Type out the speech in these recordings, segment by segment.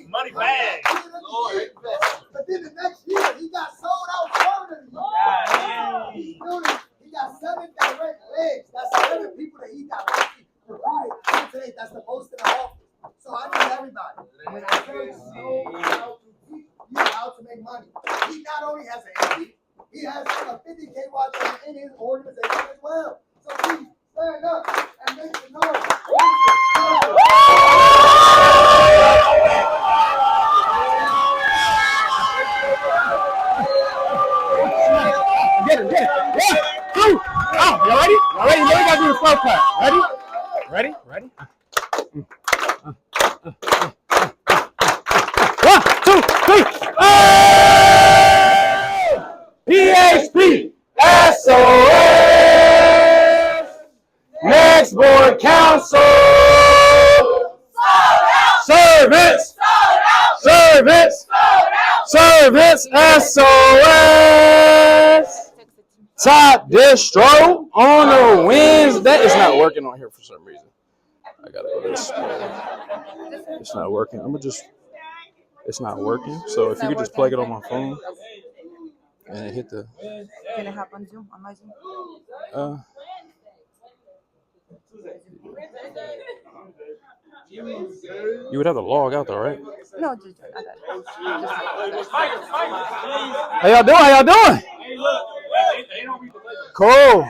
Money bag. But then the next year, he got sold out permanently. He got 7 direct legs. That's 7 people that he directly recruited today. That's the post in the office. So I need everybody. When I tell you how to teach you how to make money, he not only has an MD, he has a 50K watch in his organization as well. So please stand up and make the noise. Get it. 1, 2. Oh, you ready? You ready? You know we gotta do the slow clap. Ready? 1, 2, 3. Oh! PHP SOS Next Board Council Servants SOS Top distro on a Wednesday. It's not working on here for some reason. I gotta go to this. It's not working. It's not working. So if you could just plug it on my phone and hit the. Can it happen Zoom on my Zoom? You would have to log out though, right? No, just How y'all doing? Cool.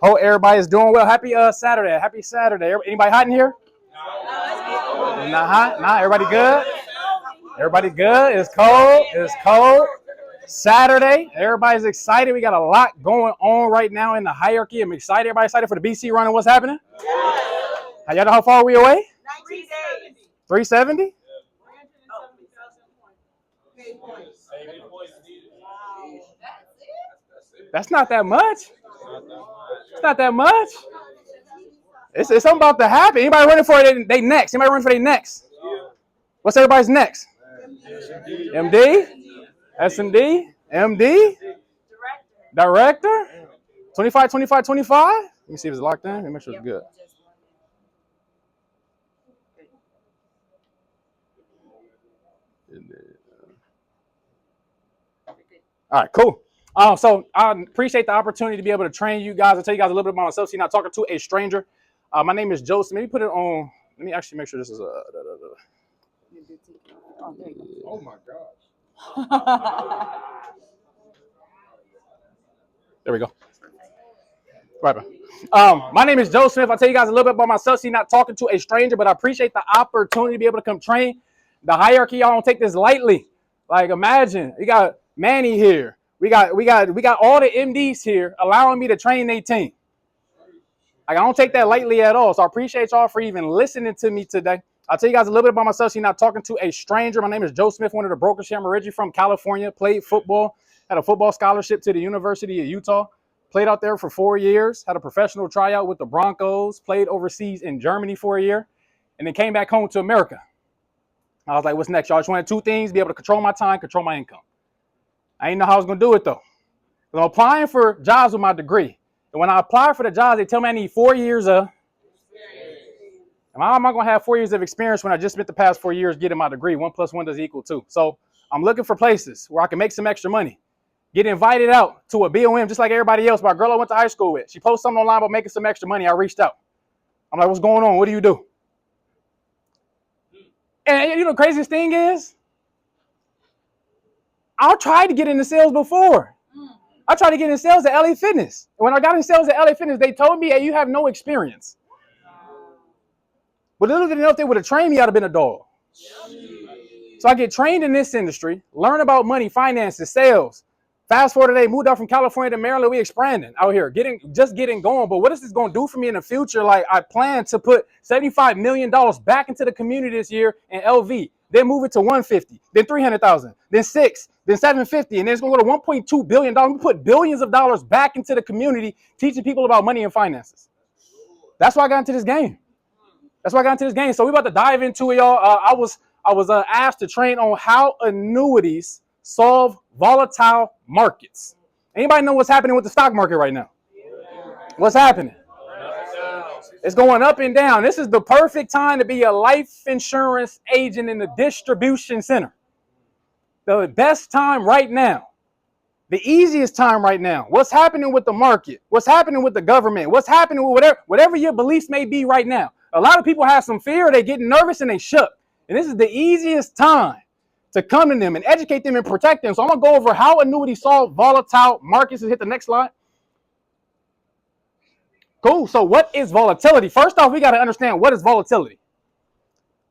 Hope everybody's doing well. Happy Saturday. Anybody hot in here? Not hot? Nah, everybody good? Everybody good? It's cold. Saturday. Everybody's excited. We got a lot going on right now in the hierarchy. I'm excited. Everybody excited for the BC run and what's happening? How y'all know how far are we away? 370? That's not that much. It's not that much. It's something about to happen. Anybody running for they next? Anybody running for their next? What's everybody's next? MD? SMD? MD? Director? 25, 25, 25? Let me see if it's locked in. Let me make sure it's good. All right, cool. So I appreciate the opportunity to be able to train you guys. I'll tell you guys a little bit about myself. So you're not talking to a stranger. My name is Joseph. Maybe put it on. Let me actually make sure this is Oh my gosh. There we go. Right. My name is Joe Smith. I'll tell you guys a little bit about myself. So you're not talking to a stranger, but I appreciate the opportunity to be able to come train. The hierarchy, y'all don't take this lightly. Like imagine, we got Manny here. We got all the MDs here allowing me to train their team. Like, I don't take that lightly at all. So I appreciate y'all for even listening to me today. I'll tell you guys a little bit about myself. So you're not talking to a stranger. My name is Joe Smith, one of the brokers here. I'm originally from California. Played football. Had a football scholarship to the University of Utah. Played out there for 4 years. Had a professional tryout with the Broncos. Played overseas in Germany for a year. And then came back home to America. I was like, what's next, y'all? I just wanted 2 things. Be able to control my time, control my income. I didn't know how I was going to do it, though. I'm applying for jobs with my degree. And when I apply for the jobs, they tell me I need 4 years of experience. And how am I going to have 4 years of experience when I just spent the past 4 years getting my degree? 1 + 1 does equal 2. So I'm looking for places where I can make some extra money. Get invited out to a BOM just like everybody else. My girl I went to high school with. She posted something online about making some extra money. I reached out. I'm like, what's going on? What do you do? And you know the craziest thing is, I tried to get into sales before. I tried to get in sales at LA Fitness. And when I got in sales at LA Fitness, they told me, hey, you have no experience. But little did they know if they would have trained me, I'd have been a dog. So I get trained in this industry, learn about money, finances, sales. Fast forward today, moved out from California to Maryland. We expanding out here, just getting going. But what is this going to do for me in the future? Like, I plan to put $75 million back into the community this year in LV. Then move it to 150, then 300,000, then 6, then 750, and then it's going to go to $1.2 billion. We put billions of dollars back into the community, teaching people about money and finances. That's why I got into this game. So we about to dive into it, y'all. I was asked to train on how annuities solve volatile markets. Anybody know what's happening with the stock market right now? What's happening? It's going up and down. This is the perfect time to be a life insurance agent in the distribution center. The best time right now. The easiest time right now. What's happening with the market? What's happening with the government? What's happening with whatever your beliefs may be right now? A lot of people have some fear. They're getting nervous and they shook. And this is the easiest time to come to them and educate them and protect them. So I'm going to go over how Annuity solve volatile markets. Hit the next slide. Cool. So what is volatility? First off, we got to understand what is volatility.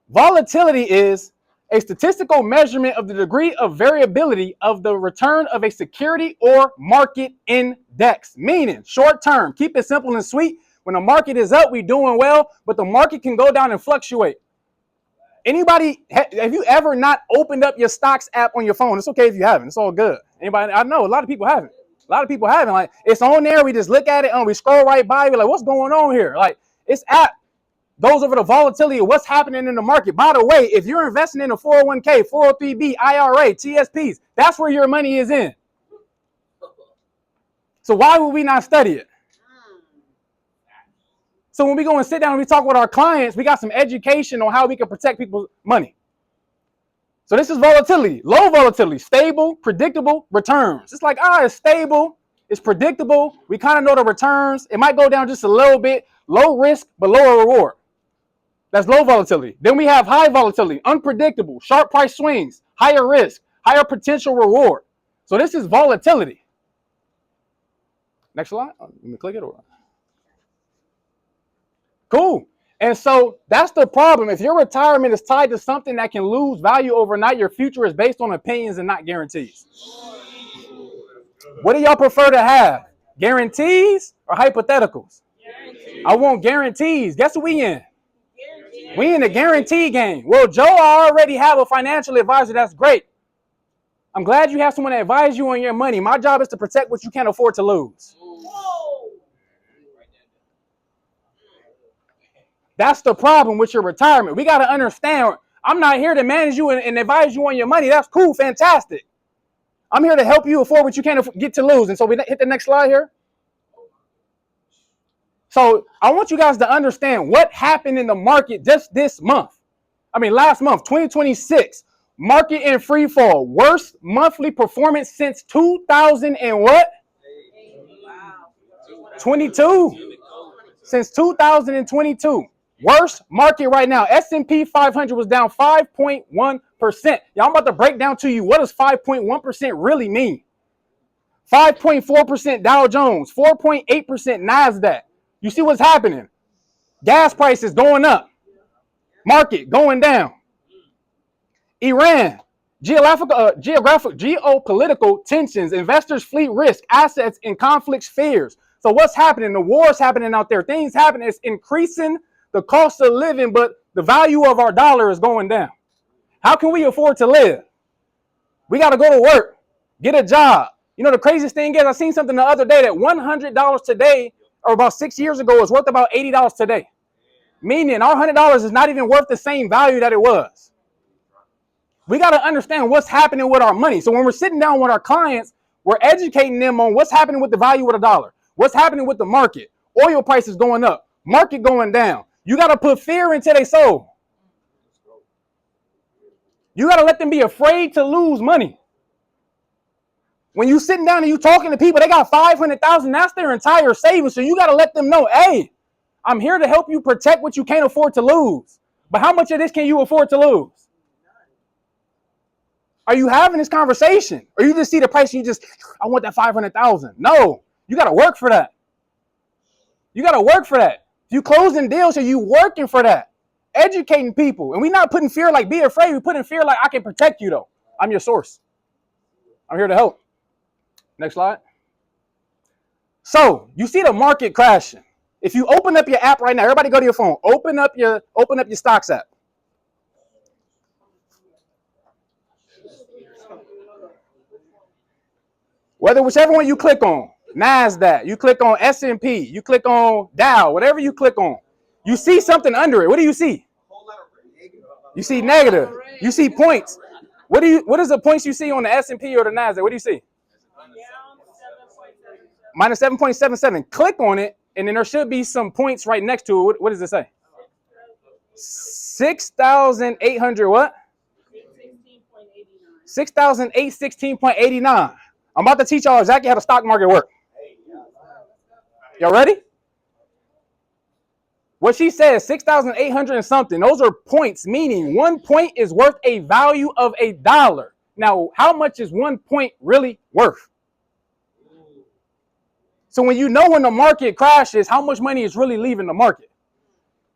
Volatility is a statistical measurement of the degree of variability of the return of a security or market index. Meaning, short term, keep it simple and sweet. When the market is up, we're doing well, but the market can go down and fluctuate. Anybody, have you ever not opened up your stocks app on your phone? It's okay if you haven't. It's all good. Anybody? I know a lot of people haven't. A lot of people haven't. Like, it's on there. We just look at it and we scroll right by. We're like, what's going on here? Like, it's app goes over the volatility of what's happening in the market. By the way, if you're investing in a 401k, 403b, IRA, TSPs, that's where your money is in. So why would we not study it? So when we go and sit down and we talk with our clients, we got some education on how we can protect people's money. So this is volatility, low volatility, stable, predictable returns. It's like, it's stable, it's predictable. We kind of know the returns. It might go down just a little bit, low risk, but lower reward. That's low volatility. Then we have high volatility, unpredictable, sharp price swings, higher risk, higher potential reward. So this is volatility. Next slide. Let me click it over. Cool. And so that's the problem. If your retirement is tied to something that can lose value overnight, your future is based on opinions and not guarantees. What do y'all prefer to have? Guarantees or hypotheticals? Guarantees. I want guarantees. Guess what we in? We in the guarantee game. Well, Joe, I already have a financial advisor. That's great. I'm glad you have someone to advise you on your money. My job is to protect what you can't afford to lose. That's the problem with your retirement. We got to understand, I'm not here to manage you and advise you on your money. That's cool, fantastic. I'm here to help you afford what you can't get to lose. And so we hit the next slide here. So I want you guys to understand what happened in the market just this month. Last month, 2026, market in free fall, worst monthly performance since 2000 and what? 22. Since 2022. Worst market right now. S&P 500 was down 5.1%. Y'all, I'm about to break down to you what does 5.1% really mean. 5.4% Dow Jones, 4.8% NASDAQ. You see what's happening? Gas prices going up. Market going down. Iran, geopolitical tensions, investors fleet risk, assets and conflicts fears. So what's happening? The war's happening out there. Things happening. It's increasing the cost of living, but the value of our dollar is going down. How can we afford to live? We got to go to work, get a job. You know, the craziest thing is I seen something the other day that $100 today, or about 6 years ago, is worth about $80 today. Meaning our $100 is not even worth the same value that it was. We got to understand what's happening with our money. So when we're sitting down with our clients, we're educating them on what's happening with the value of the dollar. What's happening with the market? Oil prices going up, market going down. You got to put fear into their soul. You got to let them be afraid to lose money. When you sitting down and you talking to people, they got $500,000. That's their entire savings. So you got to let them know, hey, I'm here to help you protect what you can't afford to lose. But how much of this can you afford to lose? Are you having this conversation? Or you just see the price and I want that $500,000. No, you got to work for that. You got to work for that. If you closing deals, are you working for that? Educating people. And we're not putting fear like be afraid. We're putting fear like I can protect you though. I'm your source. I'm here to help. Next slide. So you see the market crashing. If you open up your app right now, everybody go to your phone. Open up your stocks app. Whichever one you click on, NASDAQ, you click on S&P, you click on Dow, whatever you click on, you see something under it. What do you see? You see negative. You see points. What is the points you see on the S&P or the NASDAQ? What do you see? Minus 7.77. Click on it And then there should be some points right next to it. What does it say? 6,800 what? 6,816.89. I'm about to teach y'all exactly how the stock market works. Y'all ready? What she says, 6,800 and something. Those are points, meaning 1 point is worth a value of $1. Now, how much is 1 point really worth? So when you know when the market crashes, how much money is really leaving the market?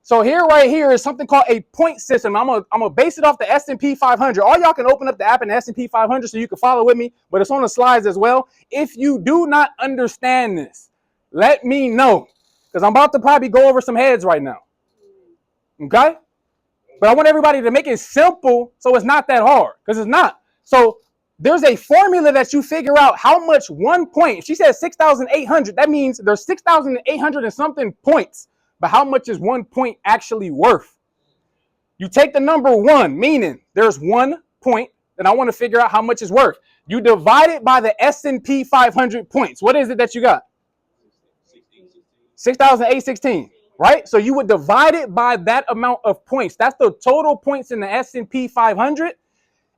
So right here is something called a point system. I'm gonna base it off the S&P 500. All y'all can open up the app in the S&P 500 so you can follow with me, but it's on the slides as well. If you do not understand this, let me know, because I'm about to probably go over some heads right now. Okay? But I want everybody to make it simple so it's not that hard, because it's not. So there's a formula that you figure out how much 1 point. If she says 6,800, that means there's 6,800 and something points. But how much is 1 point actually worth? You take the number 1, meaning there's 1 point, and I want to figure out how much is worth. You divide it by the S&P 500 points. What is it that you got? 6,816, right? So you would divide it by that amount of points. That's the total points in the S&P 500.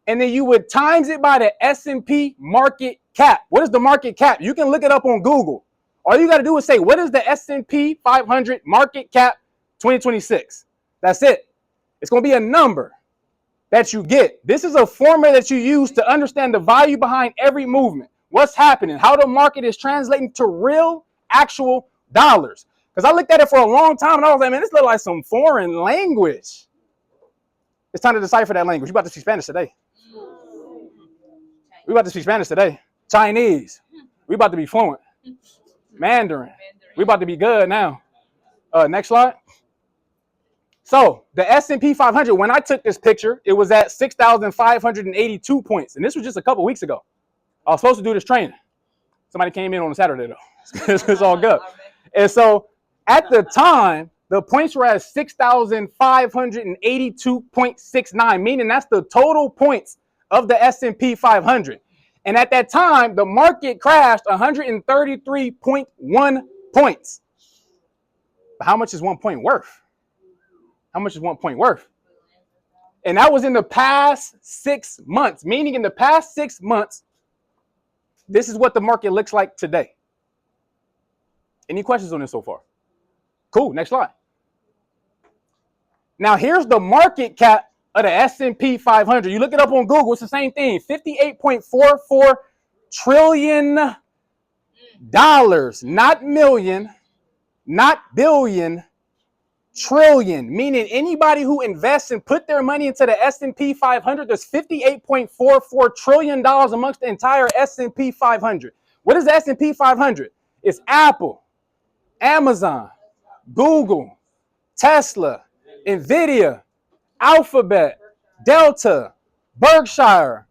And then you would times it by the S&P market cap. What is the market cap? You can look it up on Google. All you got to do is say, what is the S&P 500 market cap 2026? That's it. It's going to be a number that you get. This is a formula that you use to understand the value behind every movement. What's happening? How the market is translating to real, actual dollars. Because I looked at it for a long time and I was like, man, this looks like some foreign language. It's time to decipher that language. We about to speak Spanish today. We about to speak Spanish today. Chinese. We about to be fluent. Mandarin. We about to be good now. Next slide. So the S&P 500, when I took this picture, it was at 6,582 points. And this was just a couple weeks ago. I was supposed to do this training. Somebody came in on a Saturday, though. It's all good. And so at the time, the points were at 6,582.69, meaning that's the total points of the S&P 500. And at that time, the market crashed 133.1 points. But how much is 1 point worth? How much is 1 point worth? And that was in the past 6 months, meaning in the past 6 months, this is what the market looks like today. Any questions on this so far? Cool, next slide. Now here's the market cap of the S&P 500. You look it up on Google, it's the same thing. $58.44 trillion. Not million, not billion, trillion. Meaning anybody who invests and put their money into the S&P 500, there's $58.44 trillion amongst the entire S&P 500. What is the S&P 500? It's Apple, Amazon, Google, Tesla, Nvidia, Alphabet, Delta, Berkshire,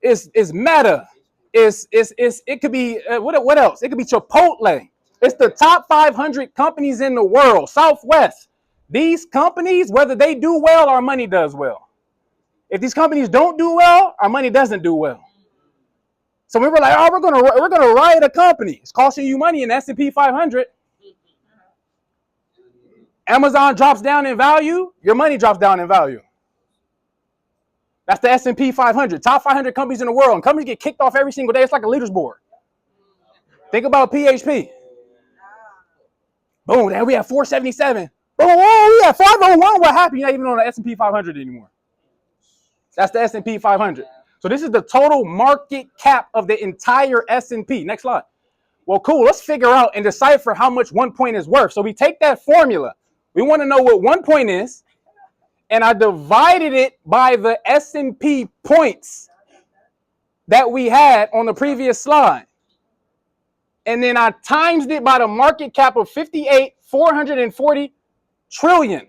is Meta, it could be what else? It could be Chipotle. It's the top 500 companies in the world. Southwest. These companies, whether they do well, our money does well. If these companies don't do well, our money doesn't do well. So we were like, oh, we're gonna riot a company. It's costing you money in the S&P 500. Amazon drops down in value, your money drops down in value. That's the S&P 500, top 500 companies in the world. And companies get kicked off every single day. It's like a leaders board. Think about PHP. Boom, then we have 477. Boom, oh, we have 501. What happened? You're not even on the S&P 500 anymore. That's the S&P 500. So this is the total market cap of the entire S&P. Next slide. Well, cool. Let's figure out and decipher how much 1 point is worth. So we take that formula. We want to know what 1 point is. And I divided it by the S&P points that we had on the previous slide. And then I times it by the market cap of $58,440 trillion.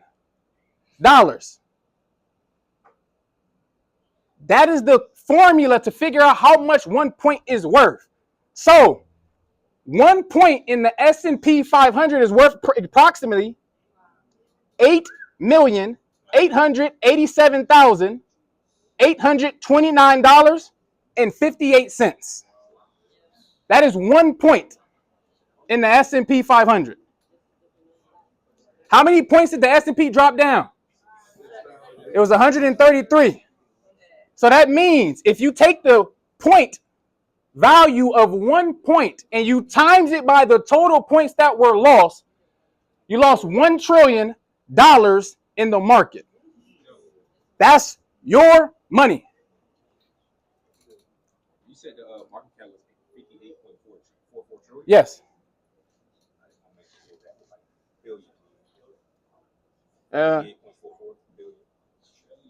That is the formula to figure out how much 1 point is worth. So 1 point in the S&P 500 is worth approximately $8,887,829.58. That is 1 point in the S&P 500. How many points did the S&P drop down? It was 133. So that means if you take the point value of 1 point and you times it by the total points that were lost, you lost $1 trillion in the market. That's your money. You said the market cap was 58.44 trillion? Yes.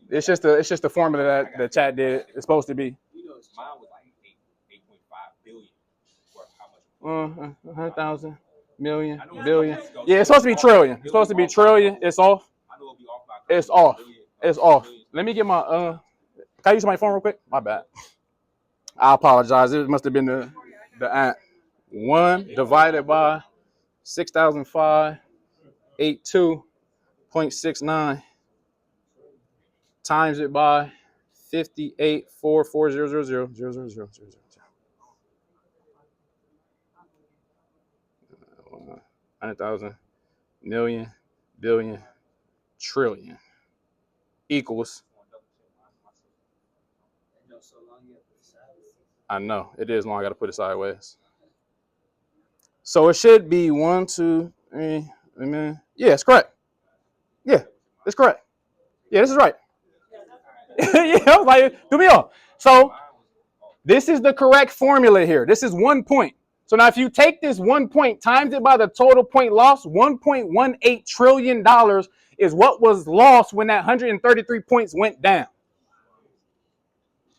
It's just the formula that the chat did. It's supposed to be. Mine was like 8.5 billion. How much? 100,000, million, billion. Yeah, it's supposed to be trillion. It's supposed to be trillion. It's off. It's off. It's off. Let me get my Can I use my phone real quick? My bad. I apologize. It must have been the ant. 1 divided by 6,005, 82.69 times it by 58,440,000. 100,000, million, billion, trillion equals. I know it is long. I got to put it sideways. So it should be 1, 2, 3. Amen. Yeah, it's correct. Yeah, it's correct. Yeah, this is right. Yeah, I was like, do me off. So this is the correct formula here. This is 1 point. So now if you take this 1 point, times it by the total point loss, $1.18 trillion is what was lost when that 133 points went down.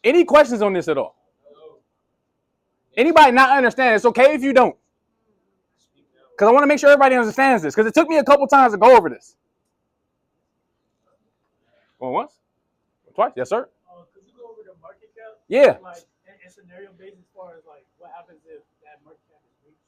Any questions on this at all? Anybody not understand? It's okay if you don't. Because I want to make sure everybody understands this. Because it took me a couple times to go over this. Going once? Twice? Yes, sir. Could you go over the market cap? Yeah. Like, and scenario based as far as like what happens if that market cap is reached?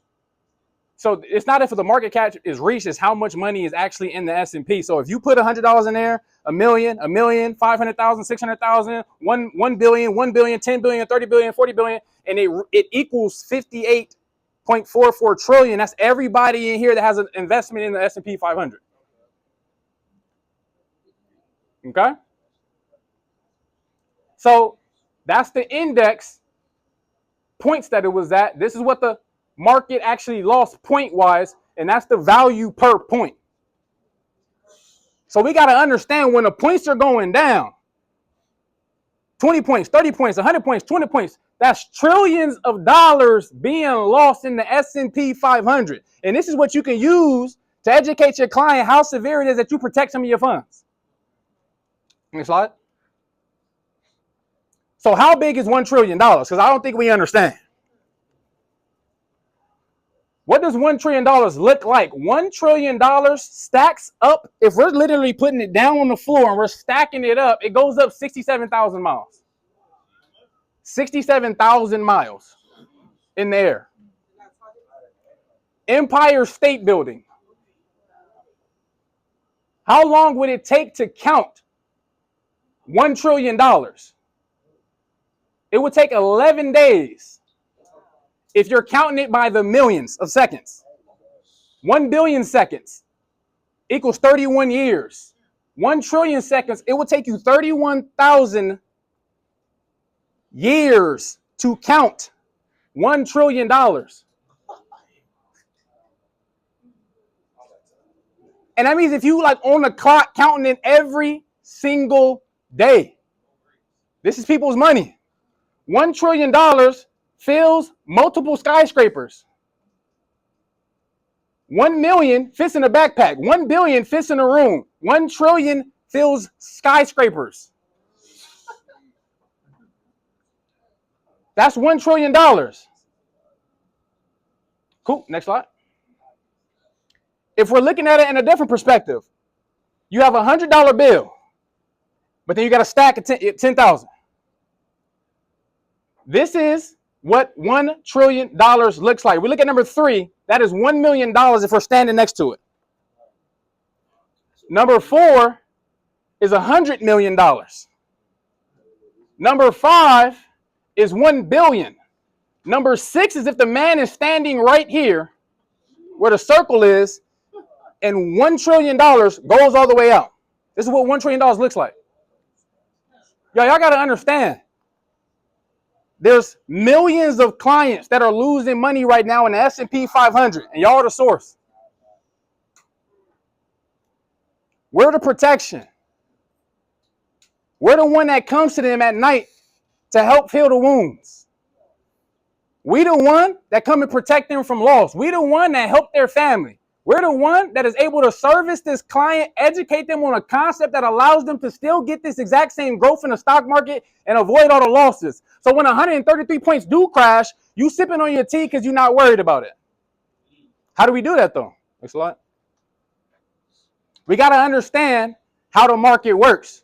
So it's not if the market cap is reached, it's how much money is actually in the S&P. So if you put $100 in there, a million, 500,000, 600,000, 1 billion, 1 billion, 10 billion, 30 billion, 40 billion, and it equals 58.44 trillion. That's everybody in here that has an investment in the S&P 500. Okay? So that's the index points that it was at. This is what the market actually lost point-wise, and that's the value per point. So we got to understand when the points are going down, 20 points, 30 points, 100 points, 20 points, that's trillions of dollars being lost in the S&P 500. And this is what you can use to educate your client how severe it is that you protect some of your funds. Next slide. So how big is $1 trillion? Because I don't think we understand. What does $1 trillion look like? $1 trillion stacks up. If we're literally putting it down on the floor and we're stacking it up, it goes up 67,000 miles. 67,000 miles in the air. Empire State Building. How long would it take to count $1 trillion? It would take 11 days. If you're counting it by the millions of seconds, 1 billion seconds equals 31 years. 1 trillion seconds, it will take you 31,000 years to count $1 trillion. And that means if you like on the clock counting it every single day, this is people's money. $1 trillion fills multiple skyscrapers. 1 million fits in a backpack. 1 billion fits in a room. 1 trillion fills skyscrapers. That's $1 trillion. Cool. Next slide. If we're looking at it in a different perspective, you have a $100 bill, but then you got a stack of 10,000. This is what $1 trillion looks like. We look at number 3. That is $1 million if we're standing next to it. Number 4 is $100 million. Number 5 is 1 billion. Number 6 is if the man is standing right here, where the circle is, and $1 trillion goes all the way out. This is what $1 trillion looks like. Y'all got to understand. There's millions of clients that are losing money right now in the S&P 500, and y'all are the source. We're the protection. We're the one that comes to them at night to help heal the wounds. We the one that come and protect them from loss. We the one that help their family. We're the one that is able to service this client, educate them on a concept that allows them to still get this exact same growth in the stock market and avoid all the losses. So when 133 points do crash, you sipping on your tea because you're not worried about it. How do we do that though? Next slide. We got to understand how the market works.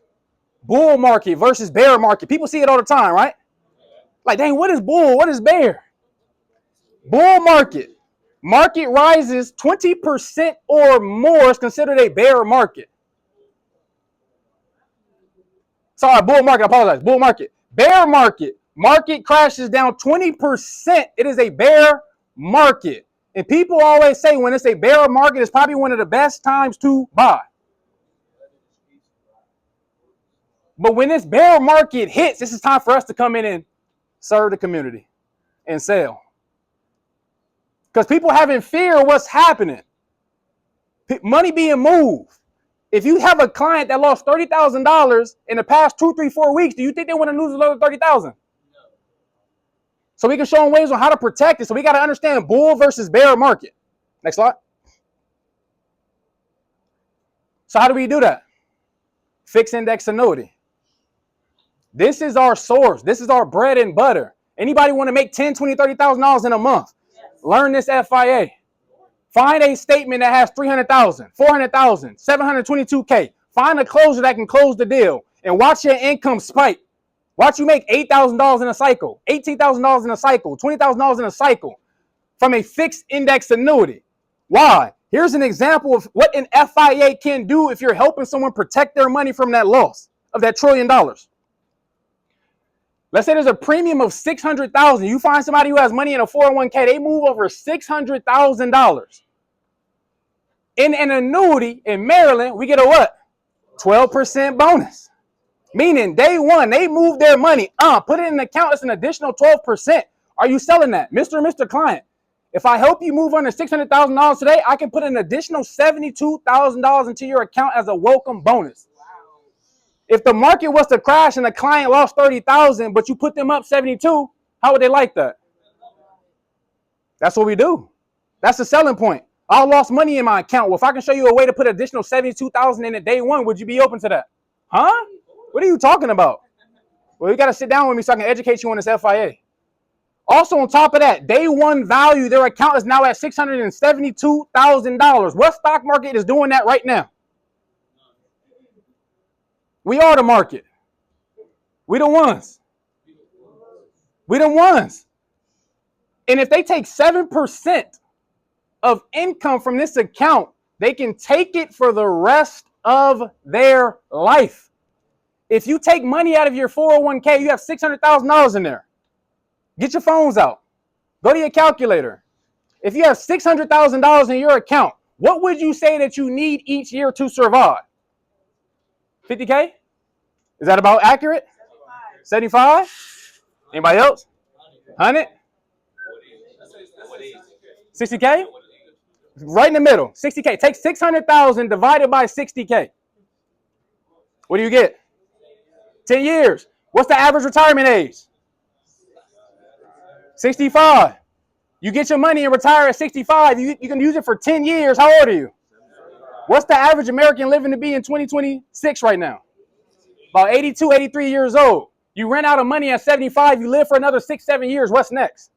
Bull market versus bear market. People see it all the time, right? Like, dang, what is bull? What is bear? Bull market. Market rises 20% or more is considered a bear market. Sorry, bull market. I apologize. Bull market. Bear market. Market crashes down 20%. It is a bear market. And people always say when it's a bear market, it's probably one of the best times to buy. But when this bear market hits, this is time for us to come in and serve the community and sell. Because people having fear of what's happening. Money being moved. If you have a client that lost $30,000 in the past 2, 3, 4 weeks, do you think they want to lose another $30,000? No. So we can show them ways on how to protect it. So we got to understand bull versus bear market. Next slide. So how do we do that? Fixed index annuity. This is our source. This is our bread and butter. Anybody want to make $10,000, $20,000, $30,000 in a month? Yes. Learn this FIA. Find a statement that has 300,000, 400,000, 722K. Find a closer that can close the deal and watch your income spike. Watch you make $8,000 in a cycle, $18,000 in a cycle, $20,000 in a cycle from a fixed index annuity. Why? Here's an example of what an FIA can do if you're helping someone protect their money from that loss of that $1 trillion. Let's say there's a premium of $600,000. You find somebody who has money in a 401k, they move over $600,000. In an annuity in Maryland, we get a what? 12% bonus. Meaning day one, they move their money. Put it in an account, it's an additional 12%. Are you selling that? Mr. and Mr. Client, if I help you move under $600,000 today, I can put an additional $72,000 into your account as a welcome bonus. If the market was to crash and the client lost 30,000, but you put them up 72, how would they like that? That's what we do. That's the selling point. I lost money in my account. Well, if I can show you a way to put additional 72,000 in at day one, would you be open to that? Huh? What are you talking about? Well, you got to sit down with me so I can educate you on this FIA. Also, on top of that, day one value, their account is now at $672,000. What stock market is doing that right now? We are the market. We the ones. We the ones. And if they take 7% of income from this account, they can take it for the rest of their life. If you take money out of your 401k, you have $600,000 in there. Get your phones out. Go to your calculator. If you have $600,000 in your account, what would you say that you need each year to survive? 50K? Is that about accurate? 75? Anybody else? 100? 60K? Right in the middle. 60K. Take 600,000 divided by 60K. What do you get? 10 years. What's the average retirement age? 65. You get your money and retire at 65. You can use it for 10 years. How old are you? What's the average American living to be in 2026 right now? About 82, 83 years old. You ran out of money at 75. You live for another 6, 7 years. What's next?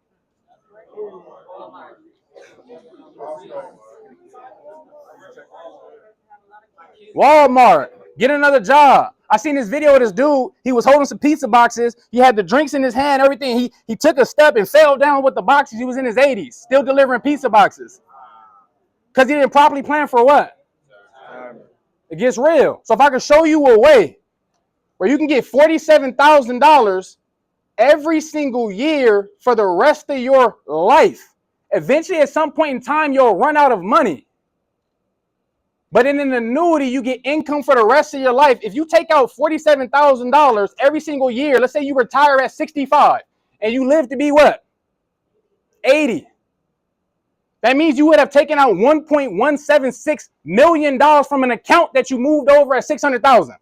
Walmart. Get another job. I seen this video of this dude. He was holding some pizza boxes. He had the drinks in his hand, everything. He took a step and fell down with the boxes. He was in his 80s, still delivering pizza boxes. Because he didn't properly plan for what? It gets real. So if I can show you a way where you can get $47,000 every single year for the rest of your life, eventually at some point in time, you'll run out of money. But in an annuity, you get income for the rest of your life. If you take out $47,000 every single year, let's say you retire at 65 and you live to be what? 80. That means you would have taken out $1.176 million from an account that you moved over at 600,000.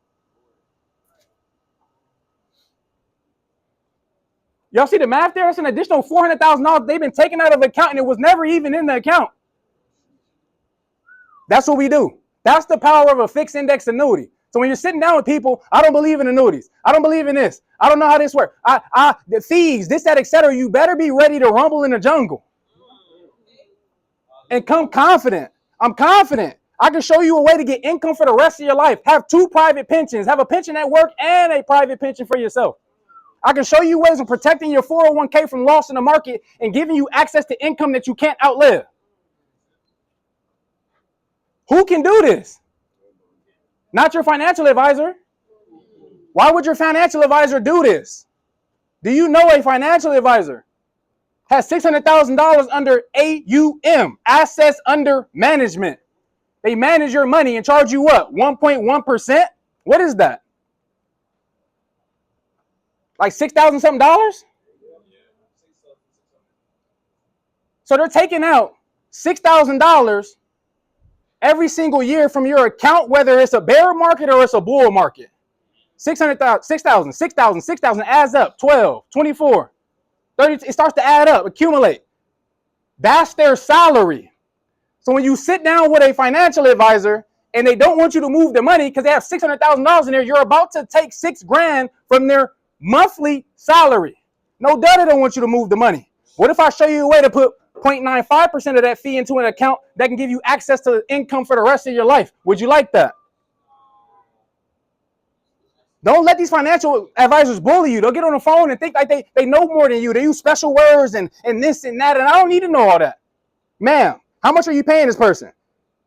Y'all see the math there? That's an additional $400,000 they've been taken out of the account and it was never even in the account. That's what we do. That's the power of a fixed index annuity. So when you're sitting down with people, I don't believe in annuities. I don't believe in this. I don't know how this works. The fees, this, that, etc. You better be ready to rumble in the jungle. And come confident. I'm confident. I can show you a way to get income for the rest of your life. Have 2 private pensions. Have a pension at work and a private pension for yourself. I can show you ways of protecting your 401k from loss in the market and giving you access to income that you can't outlive. Who can do this? Not your financial advisor. Why would your financial advisor do this? Do you know a financial advisor has $600,000 under AUM, assets under management? They manage your money and charge you what? 1.1%? What is that? Like $6,000 something dollars? So they're taking out $6,000 every single year from your account, whether it's a bear market or it's a bull market. 600,000, 6,000, 6,000, 6,000 adds up, 12, 24, 30. It starts to add up, accumulate. That's their salary. So when you sit down with a financial advisor and they don't want you to move the money because they have $600,000 in there, you're about to take $6,000 from their monthly salary. No doubt they don't want you to move the money. What if I show you a way to put 0.95% of that fee into an account that can give you access to income for the rest of your life? Would you like that? Don't let these financial advisors bully you. They'll get on the phone and think like they know more than you. They use special words and this and that, and I don't need to know all that. Ma'am, how much are you paying this person?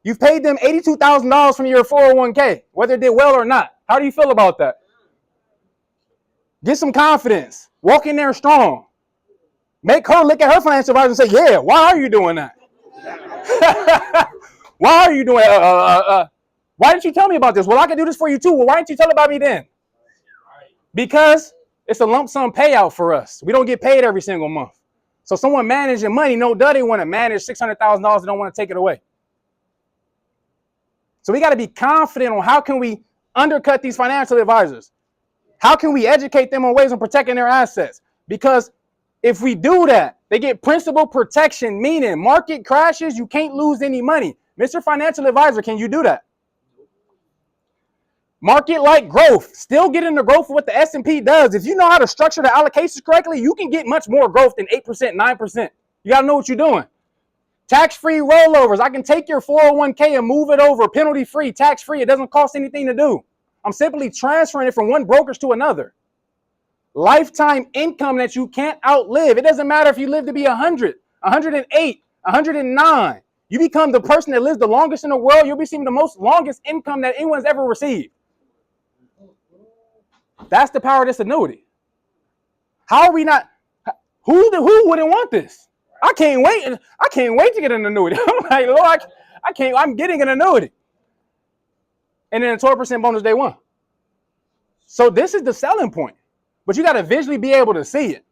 You've paid them $82,000 from your 401k, whether it did well or not. How do you feel about that? Get some confidence. Walk in there strong. Make her look at her financial advisor and say, yeah, why are you doing that? Why are you doing why didn't you tell me about this? Well, I can do this for you too. Well, why didn't you tell about me then? Because it's a lump sum payout for us. We don't get paid every single month. So someone managing money, no doubt they want to manage $600,000 and don't want to take it away. So we got to be confident on how can we undercut these financial advisors? How can we educate them on ways of protecting their assets? Because if we do that, they get principal protection, meaning market crashes, you can't lose any money. Mr. Financial Advisor, can you do that? Market-like growth, still getting the growth of what the S&P does. If you know how to structure the allocations correctly, you can get much more growth than 8%, 9%. You got to know what you're doing. Tax-free rollovers. I can take your 401k and move it over penalty-free, tax-free. It doesn't cost anything to do. I'm simply transferring it from one brokerage to another. Lifetime income that you can't outlive. It doesn't matter if you live to be 100, 108, 109. You become the person that lives the longest in the world. You'll be receiving the most longest income that anyone's ever received. That's the power of this annuity. How are we not? Who wouldn't want this? I can't wait. I can't wait to get an annuity. I'm like, Lord, I can't. I'm getting an annuity. And then a 12% bonus day one. So this is the selling point. But you got to visually be able to see it.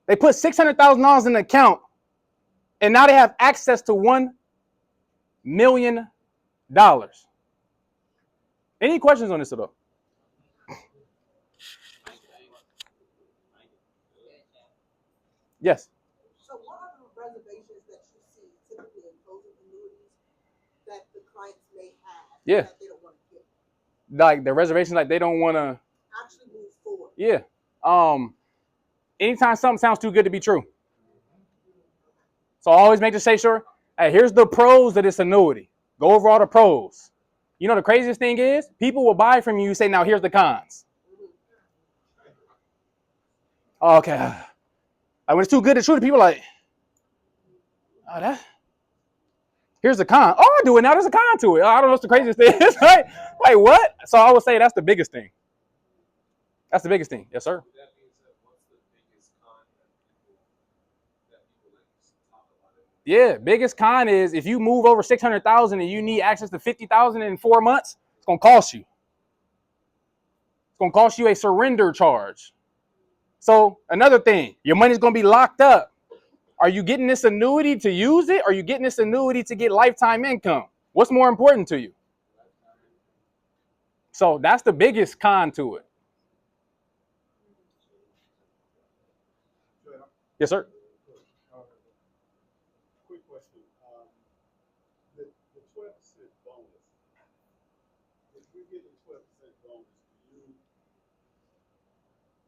They put $600,000 in the account, and now they have access to $1 million. Any questions on this at all? Yes. So what are the reservations that you see typically in closing annuities that the clients may have that they don't want to get? Like the reservations, like they don't want to Actually move forward. Yeah. Anytime something sounds too good to be true. So I always make sure, hey, here's the pros of this annuity. Go over all the pros. You know, the craziest thing is people will buy from you. You say, now here's the cons. Okay. When it's too good to true, people are like, oh, that. Here's the con. Oh, I do it now. There's a con to it. I don't know what's the craziest thing is. Right? Like what? So I would say that's the biggest thing. That's the biggest thing. Yes, sir. That being said, what's the biggest con that people like to talk about it when Yeah, biggest con is if you move over 600,000 and you need access to 50,000 in 4 months, it's gonna cost you. It's gonna cost you a surrender charge. So another thing, your money's gonna be locked up. Are you getting this annuity to use it? Or are you getting this annuity to get lifetime income? What's more important to you? So that's the biggest con to it. Yes, sir. Quick question. The 12% bonus. If you get a 12% bonus,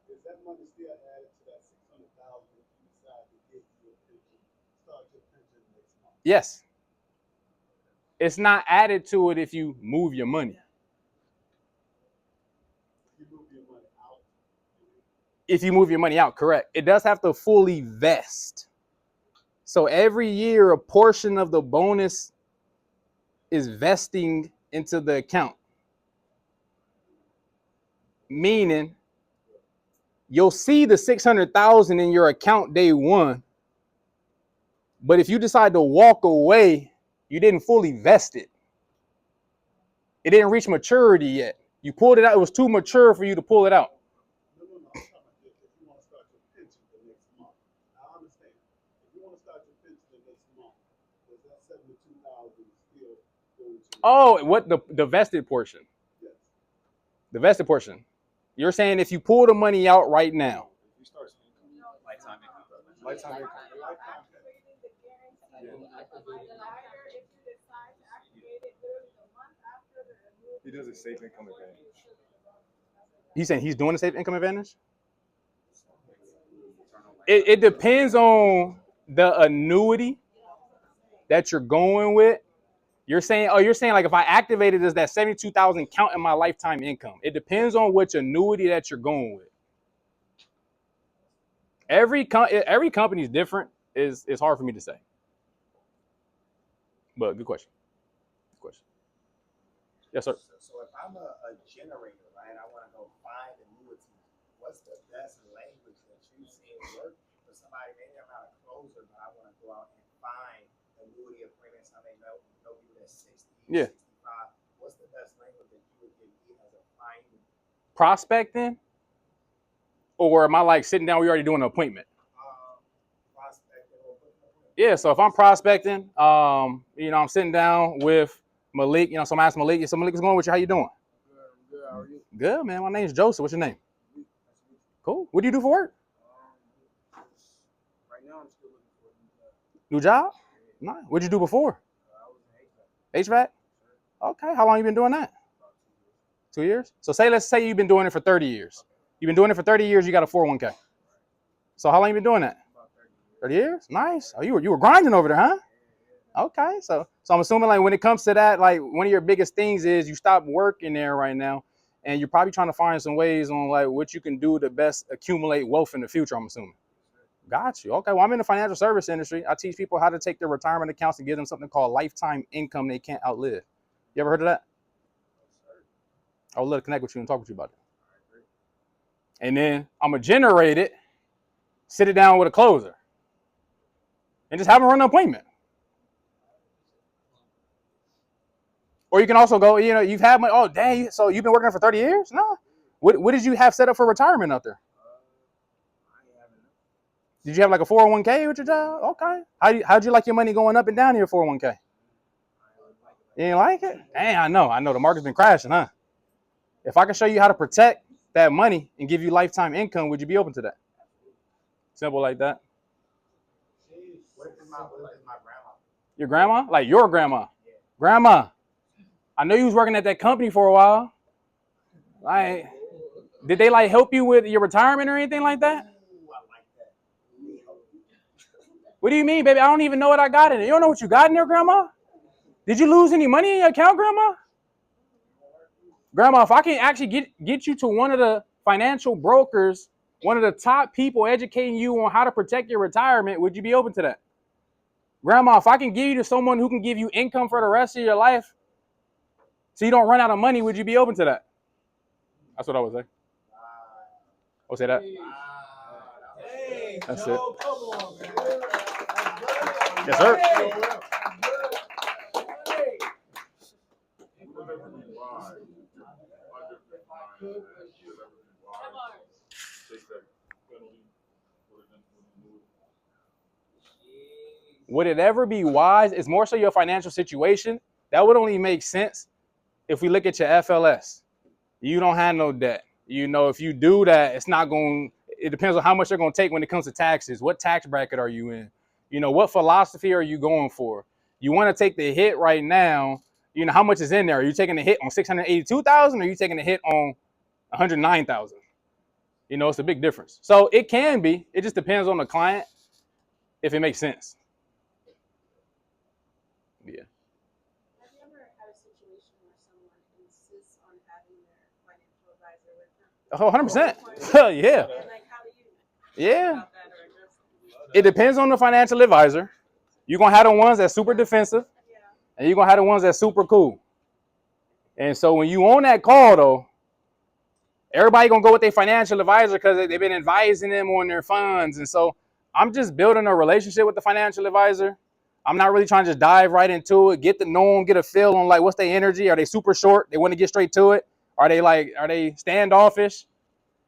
is that money still added to that 600,000 if you decide to get your pension, start your pension next month? Yes. It's not added to it if you move your money. You move your money out. If you move your money out, correct. It does have to fully vest. So every year, a portion of the bonus is vesting into the account. Meaning, you'll see the 600,000 in your account day one, but if you decide to walk away, you didn't fully vest it. It didn't reach maturity yet. You pulled it out. It was too mature for you to pull it out. No. I'm talking about if you want to start your pension the next month. I understand. If you want to start your pension the next month, does that 72,000 still go into? Oh, what the vested portion? Yes. The vested portion. You're saying if you pull the money out right now. If you start lifetime income. Lifetime income. He does a safe income advantage. He's saying he's doing a safe income advantage? It depends on the annuity that you're going with. You're saying like if I activated this, that 72,000 count in my lifetime income. It depends on which annuity that you're going with. Every company is different. It's hard for me to say. But good question. Good question. Yes, sir. So if I'm a generator, right, I want to go find annuities, what's the best language that you see work for somebody? Maybe I'm not a closer, but I want to go out and find annuity agreements. I may know people that's 60, Yeah. 65. What's the best language that you would give me as a finder? Prospecting? Or am I like sitting down, we already doing an appointment? Prospecting or Yeah, so if I'm prospecting, I'm sitting down with Malik, so I'm asking Malik, so Malik is going with you, how you doing? Good, how are you? Good, man. My name's Joseph. What's your name? Cool. What do you do for work? Right now, I'm still looking for a new job. New job? Nice. What'd you do before? I was in HVAC. HVAC? Okay. How long you been doing that? About 2 years. 2 years? So let's say you've been doing it for 30 years. You've been doing it for 30 years, you got a 401k. So how long you been doing that? About 30 years? Nice. Oh, you were grinding over there, huh? Okay. So I'm assuming like when it comes to that, like one of your biggest things is you stop working there right now and you're probably trying to find some ways on like what you can do to best accumulate wealth in the future, I'm assuming. Got you. Okay. Well, I'm in the financial service industry. I teach people how to take their retirement accounts and give them something called lifetime income they can't outlive. You ever heard of that? I would love to connect with you and talk with you about it. And then I'm going to generate it, sit it down with a closer, and just have them run an appointment. Or you can also go, you've had money. Oh, dang. So you've been working for 30 years? No. What did you have set up for retirement out there? Did you have like a 401k with your job? Okay. How'd you like your money going up and down in your 401k? You didn't like it? Dang, I know. The market's been crashing, huh? If I can show you how to protect that money and give you lifetime income, would you be open to that? Simple like that. What is my grandma? Your grandma? Like your grandma? Yeah. Grandma, I know you was working at that company for a while. Like, did they like help you with your retirement or anything like that? Ooh, I like that. What do you mean, baby? I don't even know what I got in it. You don't know what you got in there, Grandma? Did you lose any money in your account, Grandma? Grandma, if I can actually get you to one of the financial brokers, one of the top people educating you on how to protect your retirement, would you be open to that? Grandma, if I can give you to someone who can give you income for the rest of your life so you don't run out of money, would you be open to that? That's what I would say. I would say that. Hey, That's Joe, it. come on, man. Yes, sir. Would it ever be wise? It's more so your financial situation. That would only make sense if we look at your FLS. You don't have no debt. You know, if you do that, it's not going. It depends on how much they're going to take when it comes to taxes. What tax bracket are you in? You know, what philosophy are you going for? You want to take the hit right now. You know, how much is in there? Are you taking the hit on 682,000, or are you taking the hit on 109,000? You know, it's a big difference. So it can be. It just depends on the client if it makes sense. Yeah. Have you ever had a situation where someone insists on having their financial advisor with them? Oh, 100%. Yeah. And like, how do you Yeah. about that or just? It depends on the financial advisor. You're going to have the ones that's super defensive, Yeah. and you're going to have the ones that's super cool. And so when you on that call, though, everybody going to go with their financial advisor because they've been advising them on their funds. And so I'm just building a relationship with the financial advisor. I'm not really trying to just dive right into it, get to know them, get a feel on like what's their energy. Are they super short? They want to get straight to it. Are they standoffish?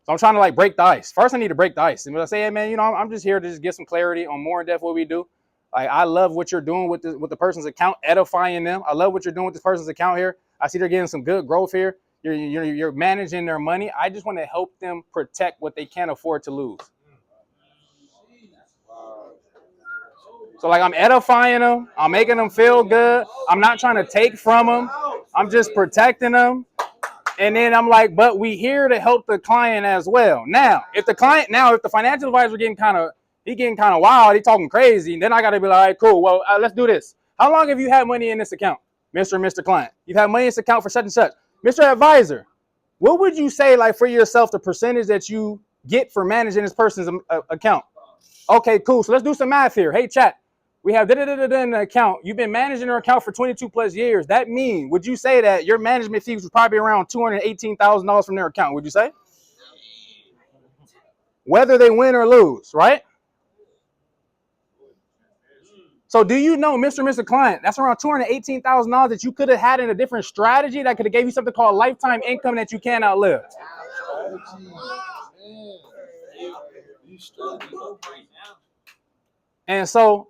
So I'm trying to like break the ice. First, I need to break the ice. And when I say, hey man, you know, I'm just here to just get some clarity on more in depth what we do. Like I love what you're doing with the person's account, edifying them. I love what you're doing with this person's account here. I see they're getting some good growth here. You're managing their money. I just want to help them protect what they can't afford to lose. So like I'm edifying them. I'm making them feel good. I'm not trying to take from them. I'm just protecting them. And then I'm like, but we here to help the client as well. Now, if the financial advisor getting kind of wild, he talking crazy, then I got to be like, all right, cool. Well, let's do this. How long have you had money in this account, Mr. and Mr. Client? You've had money in this account for such and such. Mr. Advisor, what would you say like for yourself, the percentage that you get for managing this person's account? Okay, cool. So let's do some math here. Hey, chat. We have da-da-da-da-da in the account. You've been managing your account for 22 plus years. That means, would you say that your management fees was probably around $218,000 from their account? Would you say? Whether they win or lose, right? So do you know, Mr. and Mr. Client, that's around $218,000 that you could have had in a different strategy that could have gave you something called lifetime income that you can't outlive. And so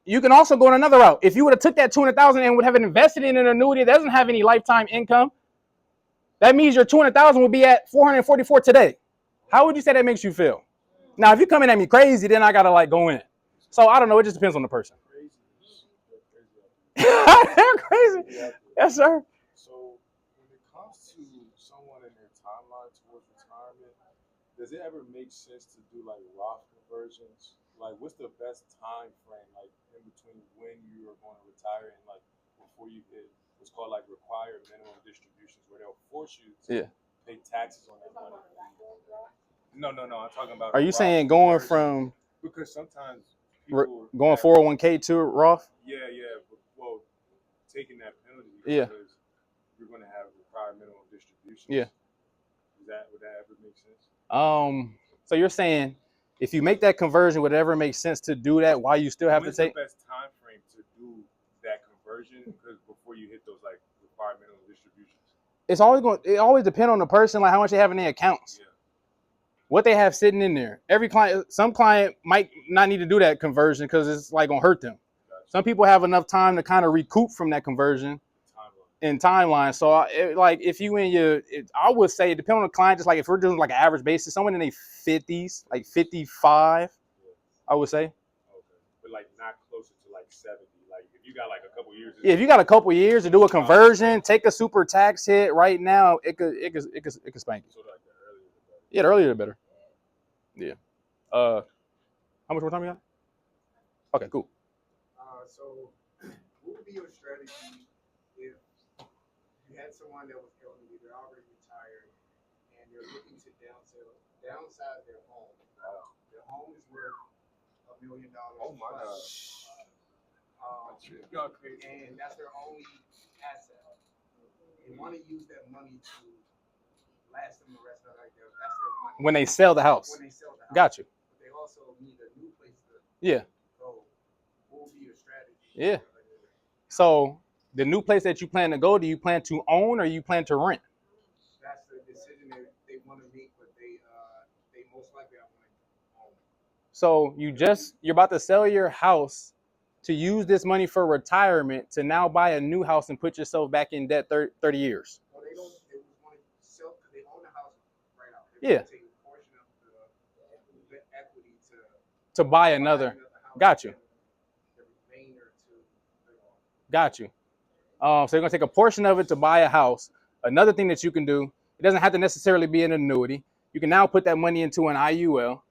you can also go on another route. If you would have took that $200,000 and would have invested in an annuity that doesn't have any lifetime income, that means your $200,000 would be at $444 today. How would you say that makes you feel? Now, if you're coming at me crazy, then I gotta like go in. So I don't know. It just depends on the person. They're crazy. Yes, sir. So when it comes to someone in their timeline towards retirement, does it ever make sense to do like Roth conversions? Like, what's the best time frame, like in between when you are going to retire and like before you hit what's called like required minimum distributions, where they'll force you to pay taxes on that money? No. I'm talking about. Are you saying going from? Because sometimes people going 401k to Roth? Yeah. Well, taking that penalty because you're going to have required minimum distributions. Yeah. Would that ever make sense? So you're saying if you make that conversion, would it ever make sense to do that while you still have to take? When's the best time frame to do that conversion? Because before you hit those like required minimum distributions. It always depends on the person, like how much they have in their accounts. Yeah. What they have sitting in there. Some client might not need to do that conversion because it's like gonna hurt them. Gotcha. Some people have enough time to kind of recoup from that conversion in timeline. So I would say it depends on the client. Just like if we're doing like an average basis, someone in their 50s, like 55, I would say. Okay, but like not closer to like 70. Like if you got like a couple years. Yeah, if you got a couple years to do a conversion, take a super tax hit right now, it could spank you. So like the earlier the better. Yeah, the earlier the better. Yeah. How much more time we got? Okay, cool. So what would be your strategy if you had someone that was elderly, they're already retired, and they're looking to downsize their home? Their home is worth $1 million. Oh my God. And that's their only asset. They want to use that money to last them the rest of their life. That's their money. When they sell the house. Got you. But they also need a new place to go. What would be your strategy? Yeah. So the new place that you plan to go, do you plan to own or you plan to rent? That's the decision they want to make, but they most likely are going to own. So you're about to sell your house to use this money for retirement to now buy a new house and put yourself back in debt 30 years. Well, they don't. They want to sell because they own the house right now. Yeah. Take a portion of the equity to buy another. house. Got you. The remainder to Got you. So you're gonna take a portion of it to buy a house. Another thing that you can do, it doesn't have to necessarily be an annuity. You can now put that money into an IUL,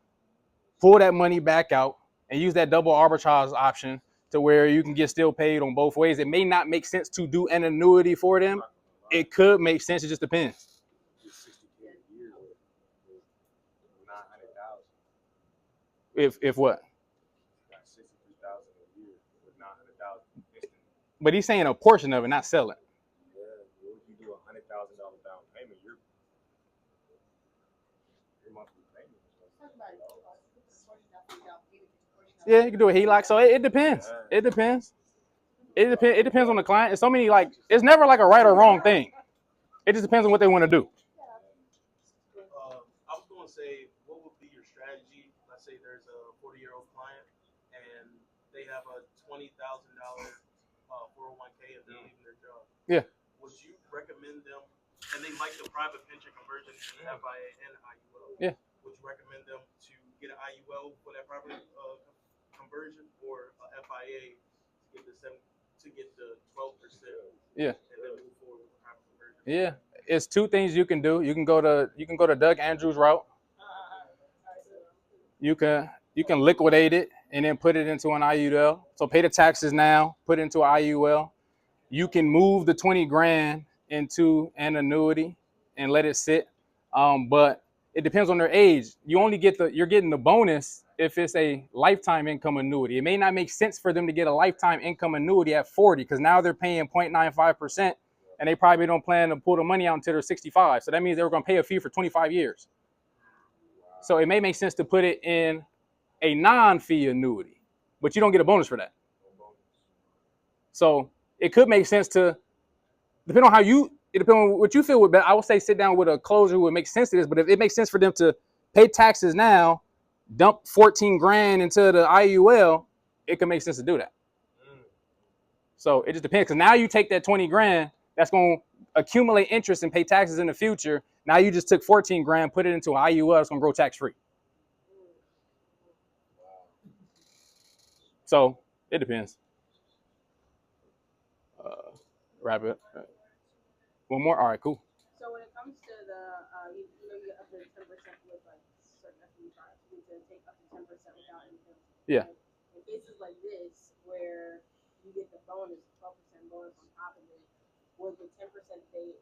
pull that money back out, and use that double arbitrage option to where you can get still paid on both ways. It may not make sense to do an annuity for them. It could make sense. It just depends. If what? But he's saying a portion of it, not sell it. Yeah, if you do $100,000 down payment, your monthly payment. Yeah, you can do a HELOC. So it depends. It depends. It depends on the client. It's so many it's never like a right or wrong thing. It just depends on what they want to do. I was going to say, what would be your strategy? Let's say there's a 40-year-old client and they have a $20,000 401k if they're leaving their job. Yeah. Would you recommend them, and they like the private pension conversion in FIA and IUL? Yeah. Would you recommend them to get an IUL for that private conversion or a FIA to get the 12%? Yeah. And then move forward with the private conversion? Yeah. It's two things you can do. You can go to Doug Andrews' route. You can liquidate it and then put it into an IUL. So pay the taxes now, put it into an IUL. You can move the 20 grand into an annuity and let it sit. But it depends on their age. You're getting the bonus if it's a lifetime income annuity. It may not make sense for them to get a lifetime income annuity at 40 because now they're paying 0.95%. And they probably don't plan to pull the money out until they're 65. So that means they were going to pay a fee for 25 years. So it may make sense to put it in a non-fee annuity, but you don't get a bonus for that. So it could make sense to, depending on what you feel with that, I would say sit down with a closer who would make sense to this, but if it makes sense for them to pay taxes now, dump 14 grand into the IUL, it could make sense to do that. So it just depends, because now you take that 20 grand, that's going to accumulate interest and pay taxes in the future. Now you just took 14 grand, put it into an IUL, it's going to grow tax free. So it depends. Rabbit. One more? All right, cool. So when it comes to the, you get up to 10% with like certain equity products, you can take up to 10% without anything. Yeah. In cases like this, where you get the bonus, 12% bonus on top of it, would the 10%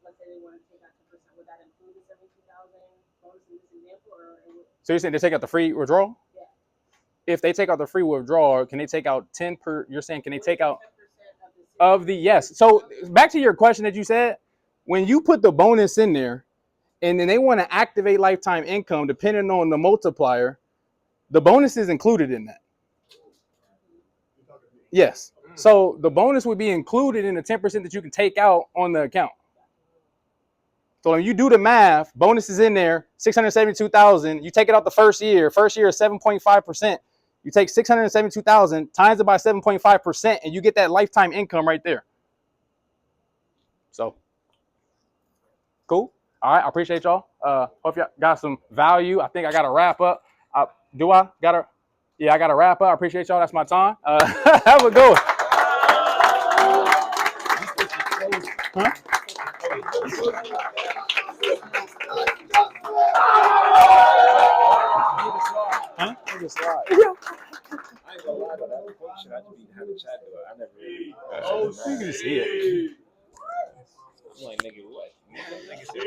let's say they want to take out 10%, would that include the 72,000 bonus in this example, or? So you're saying they take out the free withdrawal? Yeah. If they take out the free withdrawal, can they take out 10 per? You're saying can they take out 10% of the yes? So back to your question that you said, when you put the bonus in there, and then they want to activate lifetime income, depending on the multiplier, the bonus is included in that. Yes. So the bonus would be included in the 10% that you can take out on the account. So when you do the math, bonus is in there, 672,000. You take it out the first year. First year is 7.5%. You take 672,000, times it by 7.5%, and you get that lifetime income right there. So, cool. All right, I appreciate y'all. Hope y'all got some value. I think I got to wrap up. Yeah, I got to wrap up. I appreciate y'all. That's my time. Have a good one. Huh? Huh? I ain't gonna lie, but that quote should actually be having chat though. I never really. You can see it. I'm like, nigga, what? Nigga said,